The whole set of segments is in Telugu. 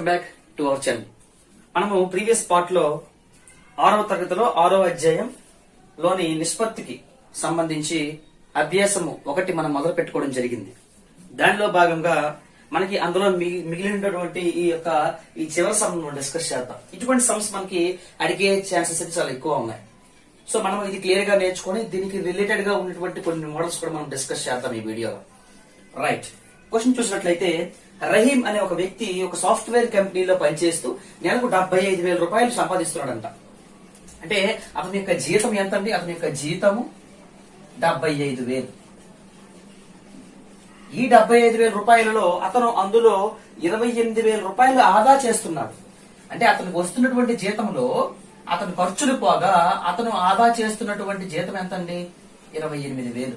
Welcome back to our channel. మనము ప్రీవియస్ పార్ట్ లో 6వ తరగతిలో 6వ అధ్యాయం లోని నిష్పత్తికి సంబంధించి అభ్యాసము 1 మనం మొదలు పెట్టుకోవడం జరిగింది. దానిలో భాగంగా మనకి అందులో మిగిలినటువంటి ఈ చివరి సమ్ డిస్కస్ చేద్దాం. ఇటువంటి సమ్స్ మనకి అడిగే ఛాన్సెస్ అయితే చాలా ఎక్కువ ఉన్నాయి. సో మనం ఇది క్లియర్ గా నేర్చుకుని దీనికి రిలేటెడ్ గా ఉన్నటువంటి కొన్ని మోడల్స్ కూడా మనం డిస్కస్ చేద్దాం ఈ వీడియోలో. రైట్, క్వశ్చన్ చూసినట్లయితే రహీం అనే ఒక వ్యక్తి ఒక సాఫ్ట్వేర్ కంపెనీలో పనిచేస్తూ నెలకు 75,000 రూపాయలు సంపాదిస్తున్నాడంట. అంటే అతని యొక్క జీతం ఎంత అండి? అతని యొక్క జీతము 75,000. ఈ 75,000 రూపాయలలో అతను అందులో 28,000 రూపాయలు ఆదా చేస్తున్నాడు. అంటే అతనికి వస్తున్నటువంటి జీతంలో అతని ఖర్చులు పోగా అతను ఆదా చేస్తున్నటువంటి జీతం ఎంత అండి? 28,000.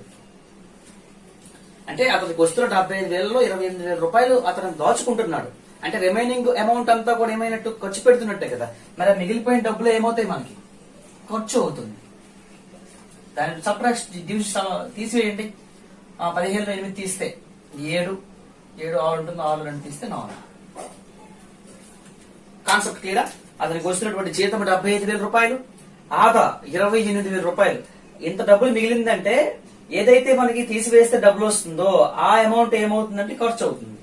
అంటే అతనికి వస్తున్న 75,000లో 28,000 రూపాయలు అతను దాచుకుంటున్నాడు. అంటే రిమైనింగ్ అమౌంట్ అంతా కూడా ఏమైనట్టు ఖర్చు పెడుతున్నట్టే కదా. మరి మిగిలిపోయిన డబ్బులు ఏమవుతాయి? మనకి ఖర్చు అవుతుంది. దాని సప్రాక్ట్ తీసివేయండి. 15లో 8 తీస్తే 7, 6 ఉంటుంది, 6 2 తీస్తే 4. కాన్సెప్ట్ క్లియరా? అతనికి వస్తున్నటువంటి జీతం 75,000 రూపాయలు, ఆదా 28,000 రూపాయలు. ఇంత డబ్బులు మిగిలిందంటే ఏదైతే మనకి తీసివేస్తే డబ్బులు వస్తుందో ఆ అమౌంట్ ఏమవుతుందంటే ఖర్చు అవుతుంది.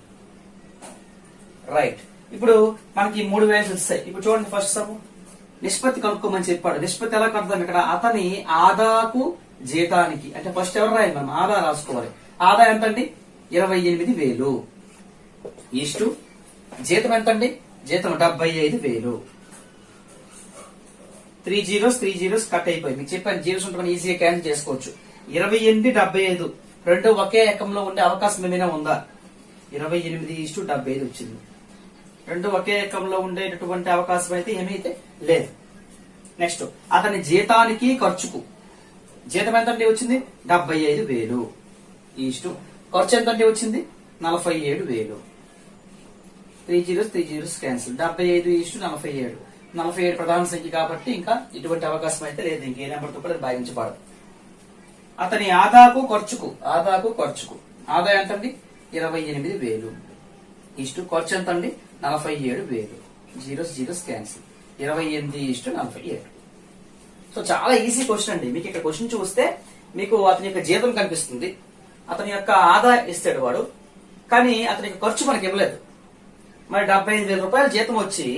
రైట్, ఇప్పుడు మనకి 3 వేలు వస్తాయి. ఇప్పుడు చూడండి, ఫస్ట్ సమ్ నిష్పత్తి కనుక్కోమని చెప్పాడు. నిష్పత్తి ఎలా కడతాం? ఇక్కడ అతని ఆదాకు జీతానికి, అంటే ఫస్ట్ ఎవరు రాయాలి? మనం ఆదా రాసుకోవాలి. ఆదా ఎంత అండి? 28,000 ఈస్టు జీతం ఎంత అండి? జీతం 75,000. 3 zeros కట్ అయిపోయి మీకు చెప్పాను. జీరోస్ ఉంటే మనం ఈజీగా క్యాన్సిల్ చేసుకోవచ్చు. 28, 75 రెండు ఒకే ఏకంలో ఉండే అవకాశం ఏమైనా ఉందా? 28:75 వచ్చింది. రెండు ఒకే ఏకంలో ఉండేటటువంటి అవకాశం అయితే ఏమైతే లేదు. నెక్స్ట్, అతని జీతానికి ఖర్చుకు జీతం ఎంత అంటే వచ్చింది? 75,000 ఈస్టు ఖర్చు ఎంత అంటే వచ్చింది? 47,000. 3 zeros క్యాన్సిల్. 75:47. 47 ప్రధాన సంఖ్య కాబట్టి ఇంకా ఇటువంటి అవకాశం అయితే లేదు. ఇంకే నెంబర్తో కూడా భాగించబడదు. అతని ఆదాకు ఖర్చుకు ఆదా ఎంత అండి? 28,000 ఈస్టు ఖర్చు ఎంత అండి? 47,000. Zeros cancel. 28:47. సో చాలా ఈజీ క్వశ్చన్ అండి. మీకు ఇక్కడ క్వశ్చన్ చూస్తే మీకు అతని యొక్క జీతం కనిపిస్తుంది, అతని యొక్క ఆదా ఇస్తాడు వాడు, కానీ అతని యొక్క ఖర్చు మనకి ఇవ్వలేదు. మరి 75,000 రూపాయలు జీతం వచ్చి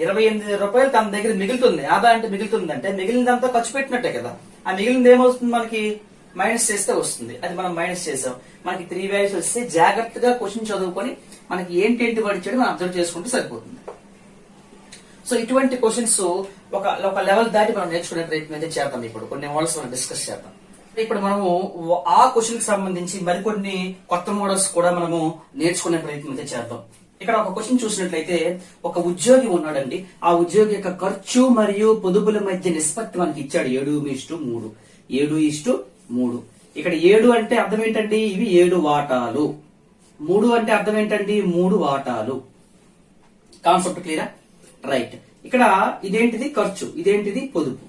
28,000 రూపాయలు తన దగ్గర మిగులుతుంది. ఆదా అంటే మిగులుతుంది అంటే మిగిలినంతా ఖర్చు పెట్టినట్టే కదా. ఆ మిగిలింది ఏమవుతుంది? మనకి మైనస్ చేస్తే వస్తుంది. అది మనం మైనస్ చేసాం. మనకి 3 వాల్యూస్ వస్తే జాగ్రత్తగా క్వశ్చన్ చదువుకొని మనకి ఏంటి పడిచాడు మనం అబ్జర్వ్ చేసుకుంటే సరిపోతుంది. సో ఇటువంటి క్వశ్చన్స్ ఒక లెవెల్ దాటి మనం నేర్చుకునే ప్రయత్నం అయితే చేద్దాం. ఇప్పుడు కొన్ని మోడల్స్ మనం డిస్కస్ చేద్దాం. ఇప్పుడు మనము ఆ క్వశ్చన్ కి సంబంధించి మరికొన్ని కొత్త మోడల్స్ కూడా మనము నేర్చుకునే ప్రయత్నం అయితే చేద్దాం. ఇక్కడ ఒక క్వశ్చన్ చూసినట్లయితే, ఒక ఉద్యోగి ఉన్నాడండి. ఆ ఉద్యోగి యొక్క ఖర్చు మరియు పొదుపుల మధ్య నిష్పత్తి మనకి ఇచ్చాడు 7:3. 7:3. ఇక్కడ 7 అంటే అర్థం ఏంటండి? ఇవి 7 వాటాలు. 3 అంటే అర్థం ఏంటండి? 3 వాటాలు. కాన్సెప్ట్ క్లియరా? రైట్, ఇక్కడ ఇదేంటిది ఖర్చు, ఇదేంటిది పొదుపు.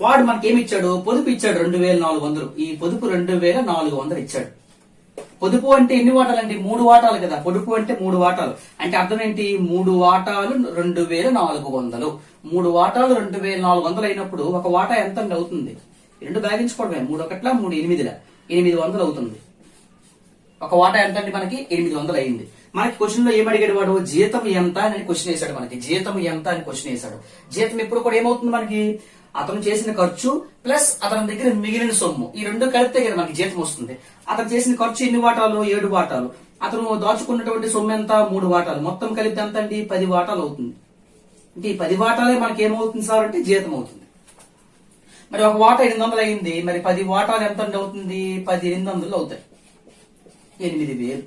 వాడు మనకేమి ఇచ్చాడు? పొదుపు ఇచ్చాడు 2,400. ఈ పొదుపు 2,400 ఇచ్చాడు. పొదుపు అంటే ఎన్ని వాటాలండి? 3 వాటాలు కదా. పొదుపు అంటే 3 వాటాలు అంటే అర్థం ఏంటి? 3 వాటాలు 2,400. 3 వాటాలు 2,400 అయినప్పుడు ఒక వాటా ఎంత అవుతుంది? 2 భాగించుకోవడమే. 3 1 3 8 800 అవుతుంది. ఒక వాటా ఎంత అండి? మనకి 800 అయింది. మనకి క్వశ్చన్ లో ఏం అడిగాడు వాడు? జీతం ఎంత అని క్వశ్చన్ వేశాడు. మనకి జీతం ఎంత అని క్వశ్చన్ వేశాడు. జీతం ఎప్పుడు కూడా ఏమవుతుంది? మనకి అతను చేసిన ఖర్చు ప్లస్ అతని దగ్గర మిగిలిన సొమ్ము, ఈ రెండు కలిపితే కదా మనకి జీతం వస్తుంది. అతను చేసిన ఖర్చు ఎన్ని వాటాలు? 7 వాటాలు. అతను దాచుకున్నటువంటి సొమ్ము ఎంత? 3 వాటాలు. మొత్తం కలిపితే ఎంత అండి? 10 వాటాలు అవుతుంది. అంటే ఈ 10 వాటాలే మనకి ఏమవుతుంది సార్ అంటే జీతం అవుతుంది. మరి ఒక వాటా 800 అయింది. మరి 10 వాటాలు ఎంత అవుతుంది? 10 800 అవుతాయి. 8,000.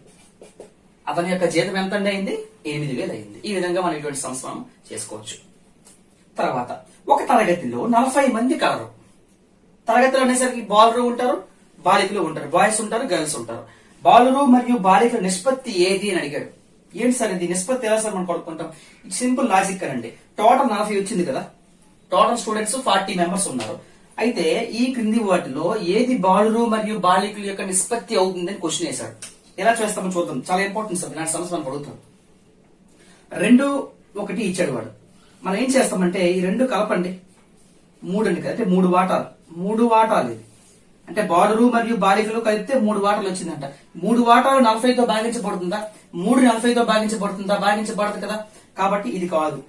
అతని యొక్క జీతం ఎంత అయింది? 8,000 అయింది. ఈ విధంగా మనం ఇటువంటి సంవత్సరం చేసుకోవచ్చు. తర్వాత ఒక తరగతిలో 40 మంది కలరు. తరగతిలో అనేసరికి బాలురు ఉంటారు, బాలికలు ఉంటారు, బాయ్స్ ఉంటారు, గర్ల్స్ ఉంటారు. బాలురు మరియు బాలికల నిష్పత్తి ఏది అని అడిగాడు. ఏంటి సార్ ఇది నిష్పత్తి ఎలా సార్ మనం కొడుకుంటాం? సింపుల్ లాజిక్ అనండి. టోటల్ 40 వచ్చింది కదా. టోటల్ స్టూడెంట్స్ 40 మెంబర్స్ ఉన్నారు. అయితే ఈ క్రింది వాటిలో ఏది బాలురు మరియు బాలికల యొక్క నిష్పత్తి అవుతుందని క్వశ్చన్ వేశాడు. ఎలా చేస్తామో చూద్దాం. చాలా ఇంపార్టెంట్ సార్, ఇలాంటి సమస్య మనం అడుగుతాం. 2 1 ఇచ్చాడు వాడు. మనం ఏం చేస్తామంటే ఈ రెండు కలపండి, 3 అండి కదా, అంటే 3 వాటాలు, 3 వాటాలు ఇది. అంటే బాలురు మరియు బాలికలు కలిపితే 3 వాటాలు వచ్చిందంట. 3 వాటాలు 40తో భాగించబడుతుందా? 3 40తో భాగించబడుతుందా? భాగించబడదు కదా, కాబట్టి ఇది కాదు.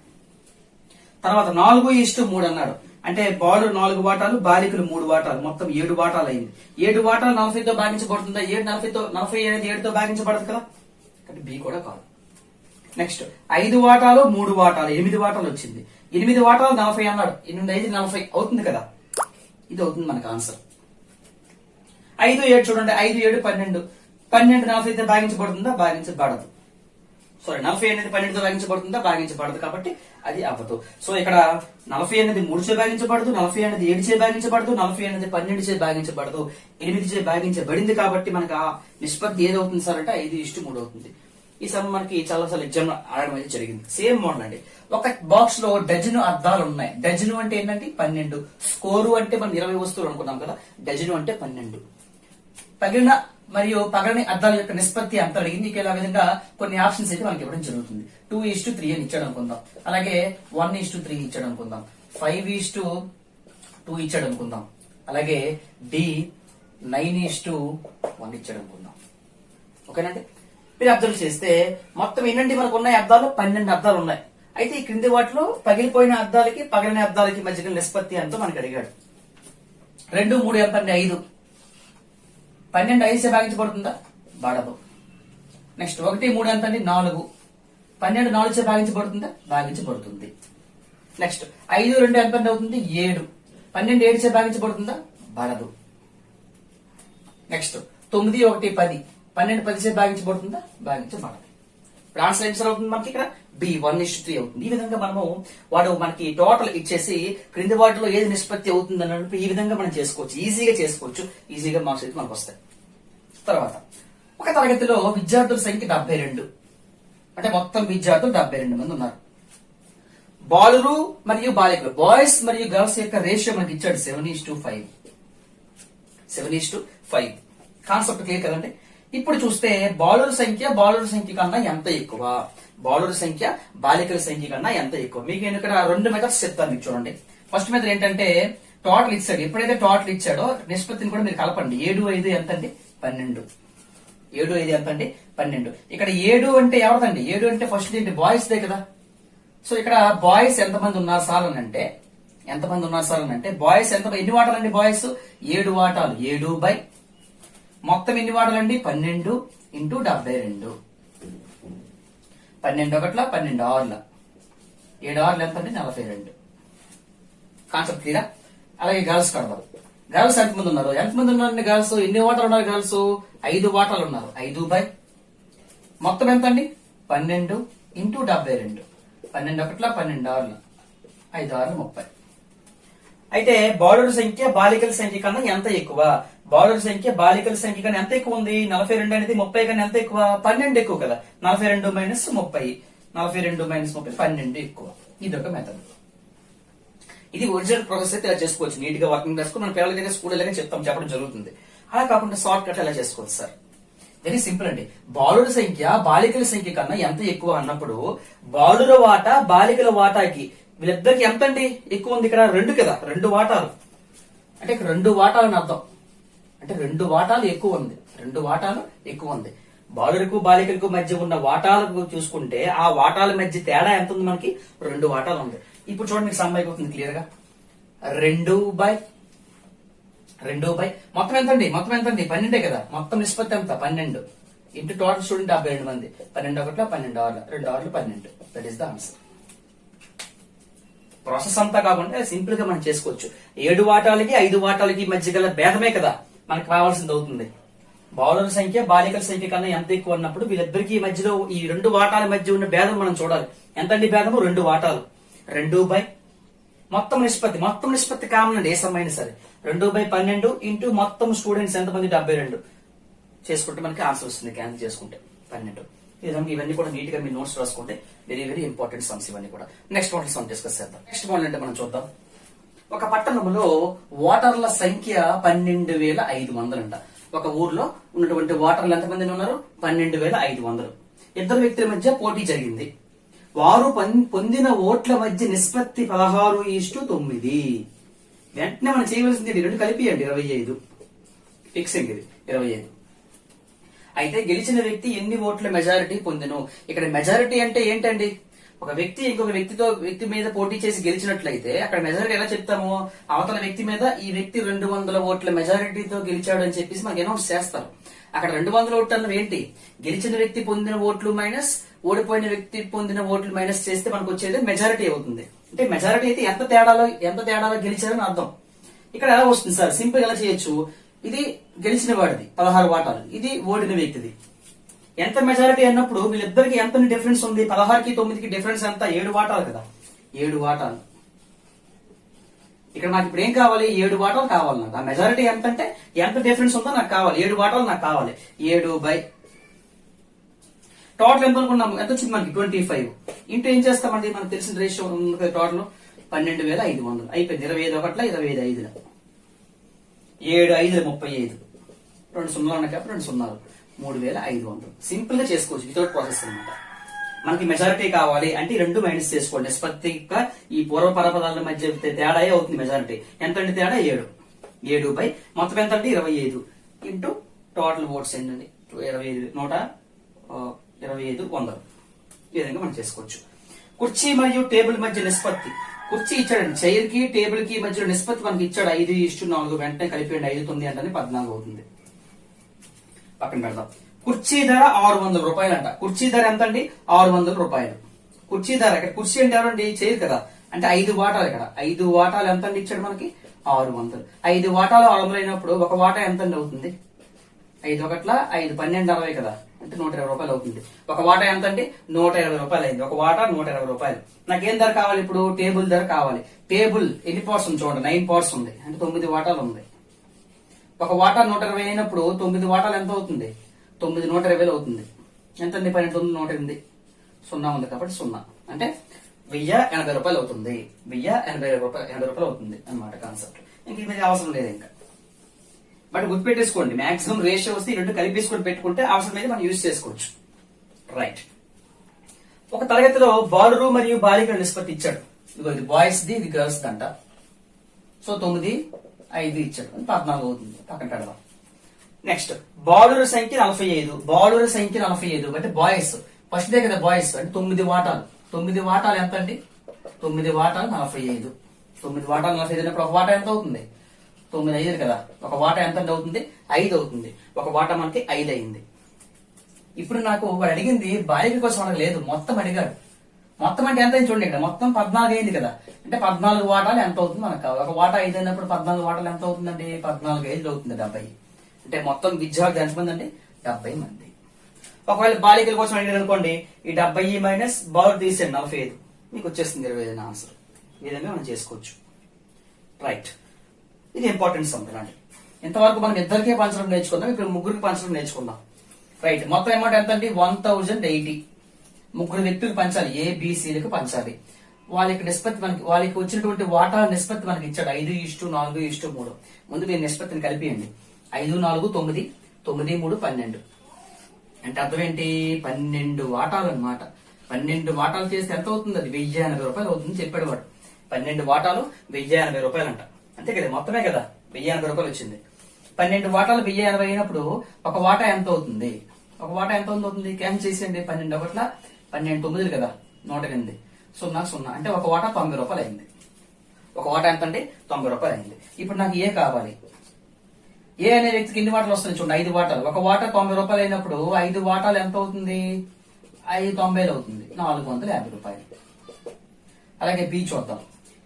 తర్వాత 4:3 అన్నాడు. అంటే బాలురు 4 వాటాలు, బాలికలు 3 వాటాలు, మొత్తం 7 వాటాలు అయింది. 7 వాటాలు 40తో భాగించబడుతుందా? 40 అనేది 7తో భాగించబడదు కదా, కాబట్టి బి కూడా కాదు. నెక్స్ట్ 5 వాటాలు 3 వాటాలు, 8 వాటాలు వచ్చింది. 8 వాటాలు 40 అన్నాడు. 8 5 40 అవుతుంది కదా, ఇది అవుతుంది మనకు ఆన్సర్. 5 7 చూడండి, 5 7 12, 12 40తో భాగించబడుతుందా? భాగించబడదు. సారీ, 40 అనేది 12తో భాగించబడుతుందా? భాగించబడదు, కాబట్టి అది అవ్వదు. సో ఇక్కడ 40 అనేది 3 చే భాగించబడదు, 40 అనేది 7 చే భాగించబడదు, 40 అనేది 12 చే భాగించబడదు, 8 చే భాగించబడింది. కాబట్టి మనకు ఆ నిష్పత్తి ఏది అవుతుంది సార్ అంటే 5:3 అవుతుంది. ఈ సమ్ మనకి చాలా సార్లు ఎగ్జామ్ ఆడడం అయితే జరిగింది. సేమ్ మోడల్ అండి. ఒక బాక్స్ లో డజను అద్దాలు ఉన్నాయి. డజను అంటే ఏంటంటే 12, స్కోరు అంటే మనం 20 వస్తువులు అనుకున్నాం కదా, డజను అంటే 12. పగిలిన మరియు పగలని అద్దాల యొక్క నిష్పత్తి అంత అడిగింది. ఇక ఇలా విధంగా కొన్ని ఆప్షన్స్ అయితే మనకి ఇవ్వడం జరుగుతుంది. 2:3 అని ఇచ్చాడు అనుకుందాం, అలాగే 1:3 ఇచ్చాడు అనుకుందాం, 5:2 ఇచ్చాడు అనుకుందాం, అలాగే డి 9:1 ఇచ్చాడు అనుకుందాం. ఓకేనండి, మీరు అబ్జర్వ్ చేస్తే మొత్తం ఎన్నండి మనకు ఉన్నాయి అద్దాలు? 12 అద్దాలు ఉన్నాయి. అయితే ఈ క్రింది వాటిలో పగిలిపోయిన అద్దాలకి పగిలిన అద్దాలకి మధ్య నిష్పత్తి ఎంతో మనకి అడిగాడు. 2 3 ఎంత అండి? 5. 12 5 చే భాగించబడుతుందా? బడదు. నెక్స్ట్ 1 3 ఎంత అండి? 4. 12 4 చే భాగించబడుతుందా? భాగించబడుతుంది. నెక్స్ట్ 5 2 ఎంత అవుతుంది? 7. 12 7 చే భాగించబడుతుందా? బడదు. నెక్స్ట్ 9 1 10. 12 10 చే భాగించబడుతుందా? భాగించబడదు. ఇప్పుడు ఆన్సర్ ఏం సార్ అవుతుంది మనకి ఇక్కడ? బి 1:3 అవుతుంది. ఈ విధంగా మనము వాడు మనకి టోటల్ ఇచ్చేసి క్రింది వాటిలో ఏది నిష్పత్తి అవుతుంది అన్నట్టు ఈ విధంగా మనం చేసుకోవచ్చు, ఈజీగా చేసుకోవచ్చు, ఈజీగా మార్క్స్ అయితే మనకు వస్తాయి. తర్వాత ఒక తరగతిలో విద్యార్థుల సంఖ్య 72, అంటే మొత్తం విద్యార్థులు 72 మంది ఉన్నారు. బాలురు మరియు బాలికలు, బాయ్స్ మరియు గర్ల్స్ యొక్క రేషియో మనకి ఇచ్చాడు 7:5. 7:5 కాన్సెప్ట్ క్లియర్ కదండి. ఇప్పుడు చూస్తే బాలుర సంఖ్య కన్నా ఎంత ఎక్కువ, బాలుర సంఖ్య బాలికల సంఖ్య కన్నా ఎంత ఎక్కువ. మీకు నేను ఇక్కడ 2 మెథడ్స్ చెప్తాను. మీకు చూడండి, ఫస్ట్ మెథడ్ ఏంటంటే టోటల్ ఇచ్చాడు. ఎప్పుడైతే టోటల్ ఇచ్చాడో నిష్పత్తిని కూడా మీరు కలపండి. 7 5 ఎంత అండి? 12. 7 5 ఎంత అండి? 12. ఇక్కడ 7 అంటే ఎవరిదండి? 7 అంటే ఫస్ట్ ఏంటి? బాయ్స్ దే కదా. సో ఇక్కడ బాయ్స్ ఎంతమంది ఉన్నారు సార్ అని అంటే, ఎంతమంది ఉన్నారు సార్ అని అంటే బాయ్స్ ఎన్ని వాటాలు అండి? బాయ్స్ 7 వాటాలు. 7 బై మొత్తం ఎన్ని వాటాలు అండి? 12 ఇంటూ 72. 12 ఒకట్ల 12 ఆరుల 7 ఆరులు ఎంత అండి? 42. కాన్సెప్ట్ క్లియరా? అలాగే గర్ల్స్ కడదాం. గర్ల్స్ ఎంతమంది ఉన్నారు? ఎంతమంది ఉన్నారండి గర్ల్స్? ఎన్ని వాటాలు ఉన్నారు గర్ల్స్? 5 వాటాలు ఉన్నారు. 5 బై మొత్తం ఎంత అండి? 12 ఇంటూ 72. 12 ఒకట్ల 12 ఆరుల 5 ఆరులు 30. అయితే బాలుర సంఖ్య బాలికల సంఖ్య కన్నా ఎంత ఎక్కువ? బాలుర సంఖ్య బాలికల సంఖ్య కన్నా ఎంత ఎక్కువ ఉంది? 42 అనేది 30 కన్నా ఎంత ఎక్కువ? 12 ఎక్కువ కదా. 42 మైనస్ 30, 42 మైనస్ 30 12 ఎక్కువ. ఇది ఒక మెథడ్. ఇది ఒరిజినల్ ప్రాసెస్ అయితే ఇలా చేసుకోవచ్చు. నీట్ గా వర్కింగ్ చేసుకుని మన పిల్లల దగ్గర స్కూల్ లాగా చెప్పడం జరుగుతుంది. అలా కాకుండా షార్ట్ కట్ ఎలా చేసుకోవచ్చు సార్? వెరీ సింపుల్ అండి. బాలుర సంఖ్య బాలికల సంఖ్య కన్నా ఎంత ఎక్కువ అన్నప్పుడు బాలుర వాటా బాలికల వాటాకి వీళ్ళిద్దరికి ఎంత అండి ఎక్కువ ఉంది? ఇక్కడ 2 కదా, 2 వాటాలు. అంటే ఇక్కడ 2 వాటాలని అర్థం. అంటే 2 వాటాలు ఎక్కువ ఉంది. 2 వాటాలు ఎక్కువ ఉంది. బాలులకు బాలికలకు మధ్య ఉన్న వాటాలకు చూసుకుంటే ఆ వాటాల మధ్య తేడా ఎంత ఉంది? మనకి 2 వాటాలు ఉంది. ఇప్పుడు చూడండి, మీకు సమ్ అయిపోతుంది క్లియర్ గా. 2 బై మొత్తం ఎంత అండి? మొత్తం ఎంత అండి? 12 కదా. మొత్తం నిష్పత్తి ఎంత? 12 ఇంటూ టోటల్ స్టూడెంట్ 72 మంది. 12 ఒకట్ల 12 ఆరుల 2 ఆరులు 12. That is the answer. Process అంతా కాకుండా సింపుల్ గా మనం చేసుకోవచ్చు. 7 వాటాలకి 5 వాటాలకి మధ్య గల భేదమే కదా మనకు కావాల్సింది అవుతుంది. బాలుర సంఖ్య బాలికల సంఖ్య కన్నా ఎంత ఎక్కువ అన్నప్పుడు వీళ్ళిద్దరికి మధ్యలో ఈ 2 వాటాల మధ్య ఉన్న భేదం మనం చూడాలి. ఎంతండి భేదము? 2 వాటాలు. 2 బై మొత్తం నిష్పత్తి కామన్ అండి, ఏ సమయం సరే. 2 బై 12 ఇంటూ మొత్తం స్టూడెంట్స్ ఎంతమంది? 72 చేసుకుంటే మనకి ఆన్సర్ వస్తుంది. క్యాన్సిల్ చేసుకుంటే 12. ఈ విధంగా ఇవన్నీ కూడా నీట్ గా మీ నోట్స్ రాసుకుంటే వెరీ వెరీ ఇంపార్టెంట్ సమ్స్ ఇవన్నీ కూడా. నెక్స్ట్ మోడల్ సమ్ డిస్కస్ చేద్దాం. నెక్స్ట్ మోడల్ అంటే మనం చూద్దాం. ఒక పట్టణంలో ఓటర్ల సంఖ్య 12,500 అంట. ఒక ఊర్లో ఉన్నటువంటి ఓటర్లు ఎంతమంది ఉన్నారు? 12,500. 2 వ్యక్తుల మధ్య పోటీ జరిగింది. వారు పొందిన ఓట్ల మధ్య నిష్పత్తి 16:9. వెంటనే మనం చేయవలసింది ఈ రెండు కలిపియండి 25. ఫిక్సింగ్ ఇది 25. అయితే గెలిచిన వ్యక్తి ఎన్ని ఓట్ల మెజారిటీ పొందెను. ఇక్కడ మెజారిటీ అంటే ఏంటండి? ఒక వ్యక్తి ఇంకొక వ్యక్తి మీద పోటీ చేసి గెలిచినట్లయితే అక్కడ మెజారిటీ ఎలా చెప్తాము? అవతల వ్యక్తి మీద ఈ వ్యక్తి 200 ఓట్ల మెజారిటీతో గెలిచాడు అని చెప్పేసి మనకి అనౌన్స్ చేస్తారు. అక్కడ 200 ఓట్లు అన్నవి ఏంటి? గెలిచిన వ్యక్తి పొందిన ఓట్లు మైనస్ ఓడిపోయిన వ్యక్తి పొందిన ఓట్లు మైనస్ చేస్తే మనకు వచ్చేది మెజారిటీ అవుతుంది. అంటే మెజారిటీ అయితే ఎంత తేడాలో గెలిచారని అర్థం. ఇక్కడ ఎలా వస్తుంది సార్? సింపుల్ ఎలా చేయొచ్చు? ఇది గెలిచిన వాడిది 16 వాటాలు, ఇది ఓడిన వ్యక్తిది. ఎంత మెజారిటీ అన్నప్పుడు వీళ్ళిద్దరికి ఎంత డిఫరెన్స్ ఉంది? 16కి 9కి డిఫరెన్స్ ఎంత? 7 వాటాలు కదా, 7 వాటాలు. ఇక్కడ నాకు ఇప్పుడు ఏం కావాలి? 7 వాటాలు కావాలి నాకు. ఆ మెజారిటీ ఎంత అంటే ఎంత డిఫరెన్స్ ఉందో నాకు కావాలి. 7 వాటాలు నాకు కావాలి. 7 బై టోటల్ ఎంత అనుకున్నాము? ఎంత వచ్చింది మనకి? 25. ఇంటూ ఏం చేస్తామండి? మనకు తెలిసిన రేషియో ఉంది కదా, టోటల్ 12,500 అయిపోయింది. 25 ఒకట్ల 25 5ల 7 5 35, 2 సున్నాలు ఉన్నాయి కాబట్టి 2 సున్నాలు 3,500. సింపుల్ గా చేసుకోవచ్చు వితౌట్ ప్రాసెస్ అనమాట. మనకి మెజారిటీ కావాలి అంటే ఈ రెండు మైనస్ చేసుకోండి. నిష్పత్తిగా ఈ పూర్వ పరపదాల మధ్య తేడా అవుతుంది మెజారిటీ. ఎంత అంటే తేడా 7. 7 బై మొత్తం ఎంత అంటే 25 ఇంటూ టోటల్ ఓట్స్ ఏంటండి? 100. ఈ విధంగా మనం చేసుకోవచ్చు. కుర్చీ మరియు టేబుల్ మధ్య నిష్పత్తి. కుర్చీ ఇచ్చాడండి, చైర్ కి టేబుల్ కి మధ్య నిష్పత్తి మనకి ఇచ్చాడు 5:4. వెంటనే కలిపేయండి. 5 9 అంటే 14 అవుతుంది. పక్కన పెడదాం. కుర్చీ ధర 600 రూపాయలు అంట. కుర్చీ ధర ఎంత అండి? 600 రూపాయలు. కుర్చీ ధర, ఇక్కడ కుర్చీ అంటే ఎవరండి? చైర్ కదా. అంటే 5 వాటాలు. ఇక్కడ 5 వాటాలు ఎంత అండి ఇచ్చాడు మనకి? 600. 5 వాటాలు 600 అయినప్పుడు ఒక వాటా ఎంత అండి అవుతుంది? 5 ఒకట్ల 5 12 60 కదా, అంటే 120 రూపాయలు అవుతుంది. ఒక వాటా ఎంత అండి? 120 రూపాయలు అయింది. ఒక వాటా 120 రూపాయలు. నాకేం ధర కావాలి ఇప్పుడు? టేబుల్ ధర కావాలి. టేబుల్ ఎన్ని పార్ట్స్ ఉంది చూడండి? 9 పార్ట్స్ ఉంది, అంటే 9 వాటాలు ఉంది. ఒక వాటా 120 అయినప్పుడు 9 వాటాలు ఎంత అవుతుంది? 9 120 అవుతుంది. ఎంత అండి? 12 108. 0 ఉంది కాబట్టి 0, అంటే 1080 రూపాయలు అవుతుంది. 1080 రూపాయలు అవుతుంది అన్నమాట కాన్సెప్ట్. ఇంక ఇది అవసరం లేదు ఇంకా. బట్ గుర్తుపెట్టేసుకోండి, మాక్సిమం రేషియో వస్తే ఈ రెండు కలిపేసుకొని పెట్టుకుంటే అవసరమైతే మనం యూజ్ చేసుకోవచ్చు. రైట్. ఒక తరగతిలో బాలురు మరియు బాలికల నిష్పత్తి ఇచ్చాడు. ఇదిగో ఇది బాయ్స్ ది, ఇది గర్ల్స్ దంట. సో 9 5 ఇచ్చాడు, 14 అవుతుంది. పక్కన పెడదాం. నెక్స్ట్ బాలుర సంఖ్య 45. బాలుర సంఖ్య 45 అంటే బాయ్స్ ఫస్ట్ డే కదా, బాయ్స్ అంటే 9 వాటాలు. 9 వాటాలు ఎంత అండి? 9 వాటాలు 45. 9 వాటాలు 45 అయినప్పుడు ఒక వాటా ఎంత అవుతుంది? 9 5 కదా. ఒక వాటా ఎంత అవుతుంది? 5 అవుతుంది. ఒక వాటా మనకి 5 అయింది. ఇప్పుడు నాకు వాడు అడిగింది బాలిక కోసం అడగలేదు, మొత్తం అడిగాడు. మొత్తం అంటే ఎంత అయింది చూడండి, ఇక్కడ మొత్తం 14 అయింది కదా. అంటే 14 వాటాలు ఎంత అవుతుంది మనకు కావాలి. ఒక వాటా 5 అయినప్పుడు 14 వాటాలు ఎంత అవుతుందండి? 14 5 అవుతుంది, 70. అంటే మొత్తం విద్యార్థులు ఎంతమంది అండి? 70 మంది. ఒకవేళ బాలికల కోసం అడిగారు అనుకోండి, ఈ 70 మైనస్ బాలు తీసేయండి 45, మీకు వచ్చేస్తుంది 25 ఆన్సర్. ఈ విధంగా మనం చేసుకోవచ్చు. రైట్. ఇది ఇంపార్టెంట్ సమ్ లాంటి. ఇంతవరకు మనం ఇద్దరికే పంచడం నేర్చుకుందాం, ఇప్పుడు ముగ్గురికి పంచడం నేర్చుకుందాం. రైట్. మొత్తం అమౌంట్ ఎంత అండి? 1080. ముగ్గురు వ్యక్తులకు పంచాలి, ABCలకు పంచాలి. వాళ్ళకి నిష్పత్తి మనకి, వాళ్ళకి వచ్చినటువంటి వాటా నిష్పత్తి మనకి ఇచ్చాడు 5:4:3. ముందు మీరు నిష్పత్తిని కలిపియండి. 5 4 9, 9 3 12. అంటే అర్థం ఏంటి? 12 వాటాలు అనమాట. 12 వాటాలు చేస్తే ఎంత అవుతుంది? అది 1080 రూపాయలు అవుతుంది చెప్పాడు వాడు. 12 వాటాలు 1080 రూపాయలు అంట. అంతే కదా, మొత్తమే కదా 1080 రూపాయలు వచ్చింది. 12 వాటాలు 1080 అయినప్పుడు ఒక వాటా ఎంత అవుతుంది? ఒక వాటా ఎంత అవుతుంది? క్యాన్సిల్ చేసేయండి. 12 ఒకట్ల 12 9 కదా, 108. 0 0 అంటే ఒక వాటా 90 రూపాయలు అయింది. ఒక వాటా ఎంత అంటే 90 రూపాయలు అయింది. ఇప్పుడు నాకు ఏ కావాలి? ఏ అనే వ్యక్తికి ఎన్ని వాటాలు వస్తుంది చూడండి? 5 వాటాలు. ఒక వాటా 90 రూపాయలు అయినప్పుడు 5 వాటాలు ఎంత అవుతుంది? 5 90 అవుతుంది, 450 రూపాయలు. అలాగే బి చూద్దాం.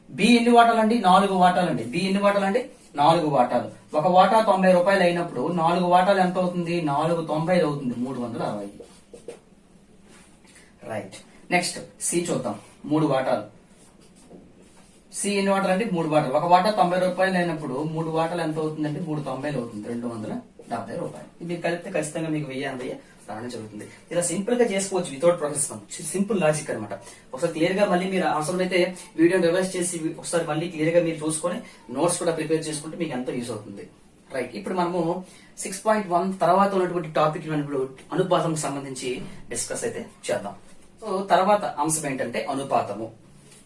బి ఎన్ని వాటాలు అండి? 4 వాటాలు అండి. బి ఎన్ని వాటాలు అండి? 4 వాటాలు. ఒక వాటా 90 రూపాయలు అయినప్పుడు 4 వాటాలు ఎంత అవుతుంది? 4 90 అవుతుంది, 360. రైట్. నెక్స్ట్ సి చూద్దాం. 3 వాటాలు. సి ఎన్ని వాటాలు అంటే? 3 వాటాలు. ఒక వాటా 90 రూపాయలు అయినప్పుడు 3 వాటాలు ఎంత అవుతుందంటే 390 అవుతుంది, 270 రూపాయలు. ఇది కలిపితే ఖచ్చితంగా మీకు 1080 రావడం జరుగుతుంది. ఇలా సింపుల్ గా చేసుకోవచ్చు వితౌట్ ప్రాసెస్. సింపుల్ లాజిక్ అనమాట. ఒకసారి క్లియర్ గా మళ్ళీ మీరు అవసరమైతే వీడియోని రివైజ్ చేసి ఒకసారి మళ్ళీ క్లియర్ గా మీరు చూసుకొని నోట్స్ కూడా ప్రిపేర్ చేసుకుంటే మీకు ఎంతో యూజ్ అవుతుంది. రైట్. ఇప్పుడు మనము 6.1 తర్వాత ఉన్నటువంటి టాపిక్ ఇప్పుడు అనుపాతం సంబంధించి డిస్కస్ అయితే చేద్దాం. తర్వాత అంశం ఏంటంటే అనుపాతము,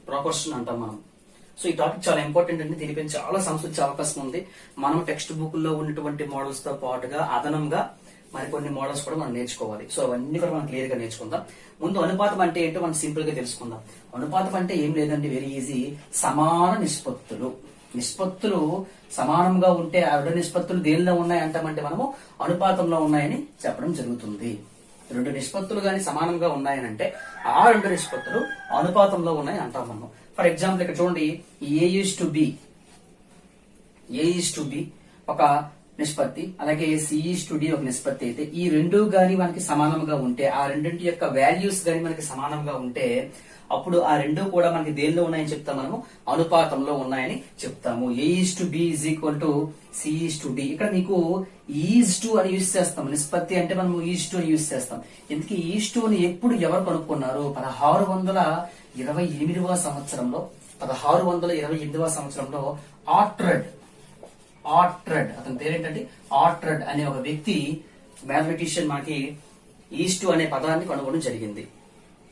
ప్రొపోర్షన్ అంటాం మనం. సో ఈ టాపిక్ చాలా ఇంపార్టెంట్ అండి. దీనిపై చాలా సమస్య వచ్చే అవకాశం ఉంది. మనం టెక్స్ట్ బుక్ లో ఉన్నటువంటి మోడల్స్ తో పాటుగా అదనంగా మరికొన్ని మోడల్స్ కూడా మనం నేర్చుకోవాలి. సో అవన్నీ కూడా మనం క్లియర్ గా నేర్చుకుందాం. ముందు అనుపాతం అంటే ఏంటో మనం సింపుల్ గా తెలుసుకుందాం. అనుపాతం అంటే ఏం లేదండి, వెరీ ఈజీ. సమాన నిష్పత్తులు. నిష్పత్తులు సమానంగా ఉంటే ఆ రెండు నిష్పత్తులు దేనిలో ఉన్నాయి అంటామంటే మనము అనుపాతంలో ఉన్నాయని చెప్పడం జరుగుతుంది. రెండు నిష్పత్తులు గాని సమానంగా ఉన్నాయనంటే ఆ రెండు నిష్పత్తులు అనుపాతంలో ఉన్నాయి అంటాం మనం. ఫర్ ఎగ్జాంపుల్ ఇక్కడ చూడండి, ఏ ఈజ్ టు బి ఒక నిష్పత్తి, అలాగే సి/డి ఒక నిష్పత్తి అయితే ఈ రెండు గాని మనకి సమానంగా ఉంటే, ఆ రెండింటి యొక్క వాల్యూస్ గాని మనకి సమానంగా ఉంటే అప్పుడు ఆ రెండు కూడా మనకి దేనిలో ఉన్నాయని చెప్తాం మనము, అనుపాతంలో ఉన్నాయని చెప్తాము. A/B = C/D. ఇక్కడ మీకు ఈజ్ టు అని యూజ్ చేస్తాం. నిష్పత్తి అంటే మనం ఈజ్ టు అని యూజ్ చేస్తాం. ఎందుకు ఈజ్ టు అని ఎప్పుడు ఎవరు కనుక్కున్నారు? 1628వ సంవత్సరంలో 1628వ సంవత్సరంలో ఆర్ట్రడ్ అతని పేరేంటంటే ఆర్ట్రడ్ అనే ఒక వ్యక్తి మ్యాథమెటిషియన్ మనకి ఈజ్ టు అనే పదాన్ని కనుగొనడం జరిగింది.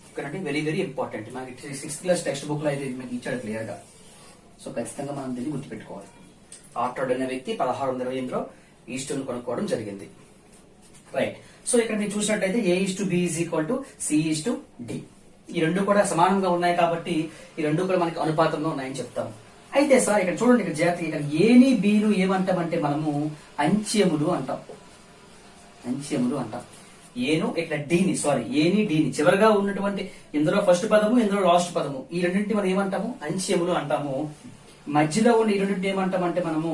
ఓకేనండి, వెరీ వెరీ ఇంపార్టెంట్. మనకి 6th క్లాస్ టెక్స్ట్ బుక్ లో అయితే మీకు ఇచ్చాడు క్లియర్ గా. సో ఖచ్చితంగా మనం దీన్ని గుర్తుపెట్టుకోవాలి. ఆర్ట్రడ్ అనే వ్యక్తి 1628లో ఈజ్ టు కనుక్కోవడం జరిగింది. రైట్. సో ఇక్కడ మీరు చూసినట్టయితే A/B = C/D. ఈ రెండు కూడా సమానంగా ఉన్నాయి కాబట్టి ఈ రెండు కూడా మనకి అనుపాతంలో ఉన్నాయని చెప్తాం. అయితే సార్ ఇక్కడ చూడండి, ఇక్కడ జాగ్రత్తగా ఇక్కడ ఏని బీను ఏమంటామంటే మనము అంత్యములు అంటాం. ఏను ఇక్కడ ఏని డీని చివరిగా ఉన్నటువంటి ఇందులో ఫస్ట్ పదము, ఇందులో లాస్ట్ పదము, ఈ రెండింటిని మనం ఏమంటాము? అంత్యములు అంటాము. మధ్యలో ఉన్న ఈ రెండింటిని ఏమంటామంటే మనము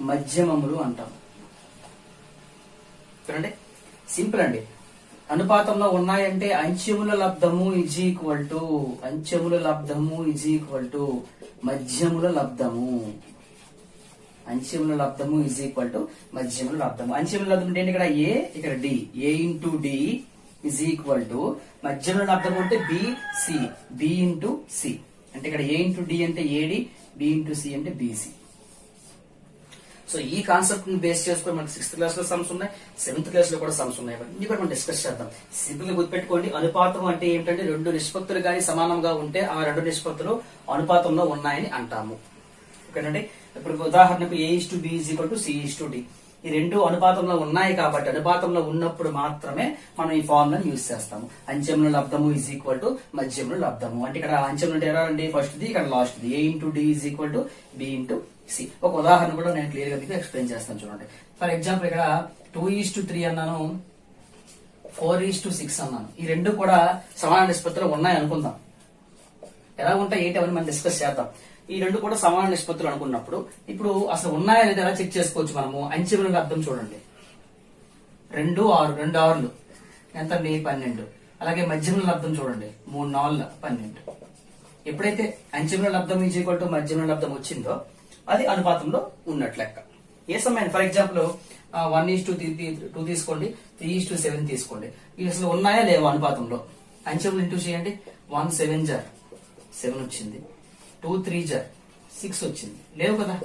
మధ్యమములు అంటాము. చూడండి, సింపుల్ అండి. అనుపాతంలో ఉన్నాయంటే అంత్యముల లబ్ధము = మధ్యముల లబ్ధము. అంత్యముల లబ్ధము మధ్యముల లబ్ధము. అంత్యముల లబ్ధం అంటే ఇక్కడ ఏ, ఇక్కడ డి. A/D = మధ్యముల లబ్ధము అంటే B/C. అంటే ఇక్కడ A/D అంటే AD, B/C అంటే BC. సో ఈ కాన్సెప్ట్ ని బేస్ చేసుకుని మనకి 6th క్లాస్ లో సమ్స్ ఉన్నాయి, 7th క్లాస్ లో కూడా సమ్స్ ఉన్నాయి. ఇవన్నీ కూడా మనం డిస్కస్ చేద్దాం. సింపుల్ గా గుర్తుపెట్టుకోండి, అనుపాతం అంటే ఏమిటంటే రెండు నిష్పత్తులు గాని సమానంగా ఉంటే ఆ రెండు నిష్పత్తులు అనుపాతంలో ఉన్నాయని అంటాము. ఓకేనండి. ఇప్పుడు ఉదాహరణకు A/B = C/D. ఈ రెండు అనుపాతంలో ఉన్నాయి కాబట్టి అనుపాతంలో ఉన్నప్పుడు మాత్రమే మనం ఈ ఫార్ములాని యూజ్ చేస్తాము. అంత్యముల లబ్ధము = మధ్యముల లబ్ధము. అంటే ఇక్కడ అంత్యములు అంటే ఎలా అండి? ఫస్ట్ ది, ఇక్కడ లాస్ట్ ది. A/D = B/C. ఒక ఉదాహరణ కూడా నేను క్లియర్ గా మీకు ఎక్స్ప్లెయిన్ చేస్తాను చూడండి. ఫర్ ఎగ్జాంపుల్ ఇక్కడ 2:3 అన్నాను, 4:6 అన్నాను. ఈ రెండు కూడా సమాన నిష్పత్తిలో ఉన్నాయి అనుకుందాం. ఎలా ఉంటాయి ఏంటి అవన్నీ మనం డిస్కస్ చేద్దాం. ఈ రెండు కూడా సమాన నిష్పత్తులు అనుకున్నప్పుడు ఇప్పుడు అసలు ఉన్నాయా లేదా ఎలా చెక్ చేసుకోవచ్చు మనము? అంచెముల లబ్ధం చూడండి, 2 6 2 6లు ఎంత? 12. అలాగే మధ్యముల లబ్ధం చూడండి, 3 4 12. ఎప్పుడైతే అంచెముల లబ్ధం = మధ్యముల లబ్ధం వచ్చిందో అది అనుపాతంలో ఉన్నట్లు లెక్క. ఏ సమయాన్ని ఫర్ ఎగ్జాంపుల్ 1:2 తీసుకోండి, 3:7 తీసుకోండి. ఇవి అసలు ఉన్నాయా లేవా అనుపాతంలో? అంచెములు ఇంటూ చేయండి. 1 7 7 వచ్చింది, 2 3 6 వచ్చింది. లేవు కదా,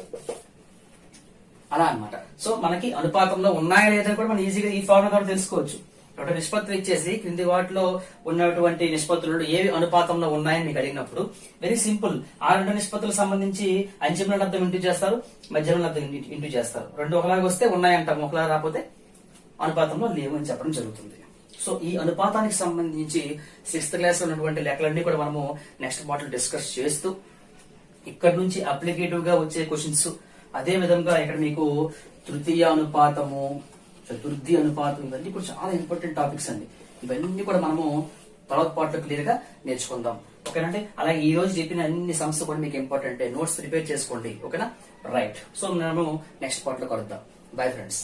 అలా అన్నమాట. సో మనకి అనుపాతంలో ఉన్నాయా లేదా కూడా మనం ఈజీగా ఈ ఫార్ములా ద్వారా తెలుసుకోవచ్చు. ఒక నిష్పత్తులు ఇచ్చేసి క్రింది వాటిలో ఉన్నటువంటి నిష్పత్తులు ఏవి అనుపాతంలో ఉన్నాయని మీకు అడిగినప్పుడు వెరీ సింపుల్. ఆ రెండు నిష్పత్తులకు సంబంధించి అంచెముల లబ్ధం ఇంటూ చేస్తారు, మధ్యముల లబ్ధం ఇంటూ చేస్తారు. రెండు ఒకలాగా వస్తే ఉన్నాయంటాం, ఒకలాగా రాకపోతే అనుపాతంలో లేవు అని చెప్పడం జరుగుతుంది. సో ఈ అనుపాతానికి సంబంధించి 6th క్లాస్ లో ఉన్నటువంటి లెక్కలన్నీ కూడా మనము నెక్స్ట్ పార్ట్ లో డిస్కస్ చేస్తూ ఇక్కడ నుంచి అప్లికేటివ్ గా వచ్చే క్వశ్చన్స్, అదే విధంగా ఇక్కడ మీకు తృతీయ అనుపాతము, చతుర్థి అనుపాతం, ఇవన్నీ కూడా చాలా ఇంపార్టెంట్ టాపిక్స్ అండి. ఇవన్నీ కూడా మనము తర్వాత పార్ట్ లో క్లియర్ గా నేర్చుకుందాం. ఓకేనండి. అలాగే ఈ రోజు చెప్పిన అన్ని సమ్స్ కూడా మీకు ఇంపార్టెంట్, నోట్స్ ప్రిపేర్ చేసుకోండి. ఓకేనా? రైట్. సో మనము నెక్స్ట్ పార్ట్ లో కలుద్దాం. Bye friends.